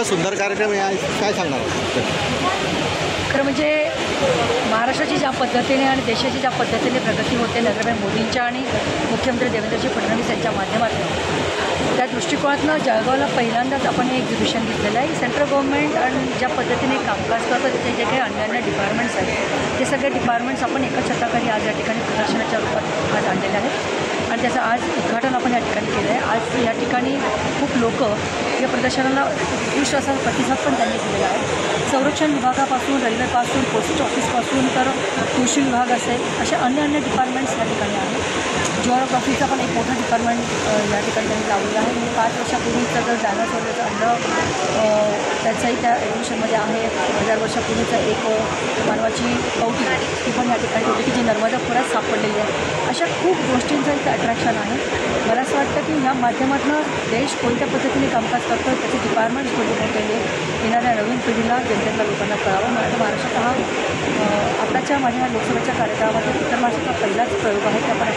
इतका सुंदर कार्यक्रम आहे, काय सांगणार? खरं म्हणजे महाराष्ट्राची ज्या पद्धतीने आणि देशाची ज्या पद्धतीने प्रगती होते नरेंद्र मोदींच्या आणि मुख्यमंत्री देवेंद्रजी फडणवीस यांच्या माध्यमातून, त्या दृष्टिकोनातनं जळगावला पहिल्यांदाच आपण हे एक्झिबिशन घेतलेलं आहे. सेंट्रल गव्हर्नमेंट आणि ज्या पद्धतीने कामकाज करतं तिथे जे काही अन्य डिपार्टमेंट्स आहेत ते सगळे डिपार्टमेंट्स आपण एका छताखाली आज या ठिकाणी प्रदर्शनाच्या रूपात आज आणलेले आहेत आणि त्याचं आज उद्घाटन आपण या ठिकाणी केलं आहे. आज या ठिकाणी खूप लोक या प्रदर्शनाला उत्कृष्ट असा प्रतिसाद पण त्यांनी दिलेला आहे. संरक्षण विभागापासून, रेल्वेपासून, पोस्ट ऑफिसपासून तर कृषी विभाग असेल, अशा अन्य डिपार्टमेंट्स या ठिकाणी आहेत. जिओग्राफीचा पण एक मोठा डिपार्टमेंट या ठिकाणी त्यांनी लावलेलं आहे. म्हणजे 5 वर्षापूर्वीचं जर डायनासॉरचं अंड त्याचंही त्या एक्झिबिशनमध्ये आहे. 1000 वर्षापूर्वीचं एक मानवाची कवटी ती पण या ठिकाणी होती की जी नर्मदा खोऱ्यात सापडलेली आहे. अशा खूप गोष्टींचं इथं अट्रॅक्शन आहे. मला असं वाटतं की ह्या माध्यमातून देश कोणत्या पद्धतीने कामकाज करतो त्याचे डिपार्टमेंट्स कोणते कोणते येणाऱ्या नवीन पिढीला जनतेला लोकांना कळावं. महाराष्ट्रात हा आताच्या माझ्या लोकसभेच्या कार्यक्रमामध्ये इतर भाषेचा पहिलाच प्रयोग आहे की आपण